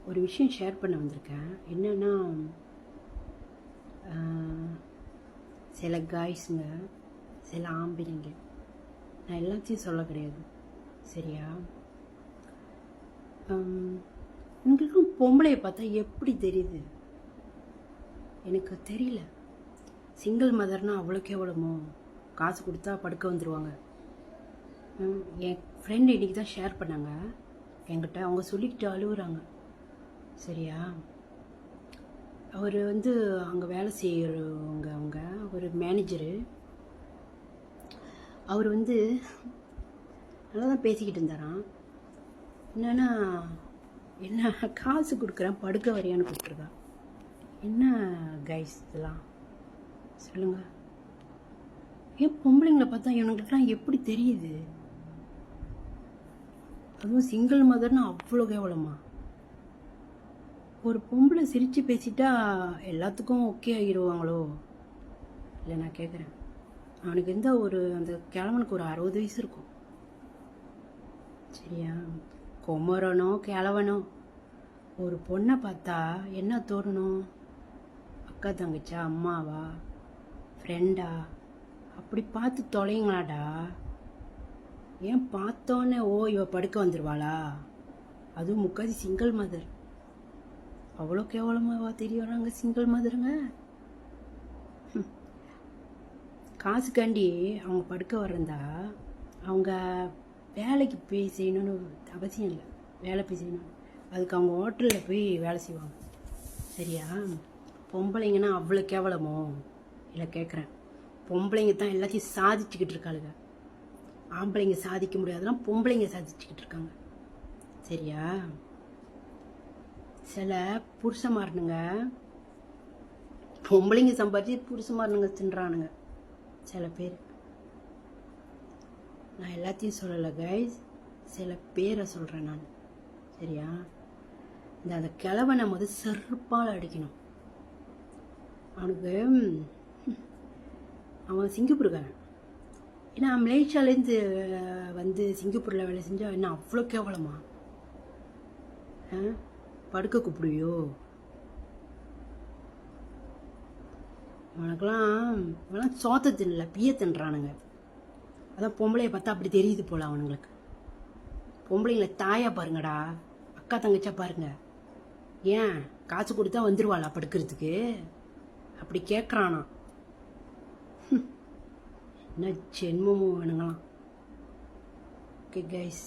ஒரு விஷயம் ஷேர் பண்ண வந்திருக்கேன். என்னென்னா, சில காய்ஸுங்க, சில ஆம்பளைங்க, நான் எல்லாத்தையும் சொல்ல கிடையாது, சரியா? உங்களுக்கும் பொம்பளையை பார்த்தா எப்படி தெரியுது? எனக்கு தெரியல. சிங்கிள் மதர்னால் அவ்வளோக்கு எவ்வளோமோ காசு கொடுத்தா படுக்க வந்துடுவாங்க. என் ஃப்ரெண்டு இன்றைக்கி தான் ஷேர் பண்ணாங்க என்கிட்ட. அவங்க சொல்லிக்கிட்டு அழுகுறாங்க, சரியா? அவர் அங்கே வேலை செய்கிறவங்க, அவங்க ஒரு மேனேஜரு. அவர் நல்லா தான் பேசிக்கிட்டு இருந்தாராம். என்னென்னா, என்ன காசு கொடுக்குறேன் படுக்க வரையான்னு கூப்பிட்ருக்கா. என்ன கைஸ் இதெல்லாம் சொல்லுங்கள். ஏன் பொம்பளைங்களை பார்த்தா இவனுங்களுக்குலாம் எப்படி தெரியுது? அதுவும் சிங்கிள் மதர்னு அவ்வளோ கேவலமா? ஒரு பொம்பளை சிரித்து பேசிட்டா எல்லாத்துக்கும் ஓகே ஆகிடுவாங்களோ? இல்லை, நான் கேட்குறேன். அவனுக்கு அந்த கிழவனுக்கு ஒரு 60 வயசு இருக்கும், சரியா? குமரனோ கிழவனோ ஒரு பொண்ணை பார்த்தா என்ன தோறணும்? அக்கா தங்கச்சா, அம்மாவா, ஃப்ரெண்டா, அப்படி பார்த்து தொலைங்களாடா. ஏன் பார்த்தோன்னே இவ படுக்க வந்துடுவாளா? அதுவும் முக்காதி சிங்கிள் மதர். அவ்வளோ கேவலமாவா தெரியறாங்க சிங்கிள் மதருங்க? காசுக்காண்டி அவங்க படுக்க வர்றதா அவங்க வேலைக்கு போய் செய்யணும்னு அவசியம் இல்லை. வேலை போய் செய்யணும், அதுக்கு அவங்க ஹோட்டலில் போய் வேலை செய்வாங்க, சரியா? பொம்பளைங்கன்னா அவ்வளோ கேவலமோ? இல்லை, கேட்குறேன். பொம்பளைங்க தான் எல்லாத்தையும் சாதிச்சுக்கிட்டு இருக்காளுங்க. ஆம்பளைங்க சாதிக்க முடியாதுன்னா பொம்பளைங்க சாதிச்சுக்கிட்டு இருக்காங்க, சரியா? சில புருஷமாரனுங்க, பொம்பளைங்க சம்பாதிச்சு புருஷமாரனுங்க தின்றானுங்க சில பேர். நான் எல்லாத்தையும் சொல்லலை கைஸ், சில பேரை சொல்கிறேன் நான், சரியா? அந்த கிழவனை செருப்பால் அடிக்கணும். அவனுக்கு அவன் சிங்கப்பூருக்காரன். ஏன்னா மலேசியாலேருந்து சிங்கப்பூரில் வேலை செஞ்சால் என்ன அவ்வளோ கேவலமா? படுக்க கூப்பிடுவியோ? அவனுக்கெல்லாம் சோத்த தின்னல, பிய தின்றானுங்க. அதான் பொம்பளையை பார்த்தா அப்படி தெரியுது போல அவனுங்களுக்கு. பொம்பளைங்களை தாயா பாருங்கடா, அக்கா தங்கச்சா பாருங்க. ஏன் காசு கொடுத்தா வந்துருவாளா படுக்கிறதுக்கு? அப்படி கேட்குறானா? என்ன ஜென்மமும் வேணுங்களாம். Okay guys.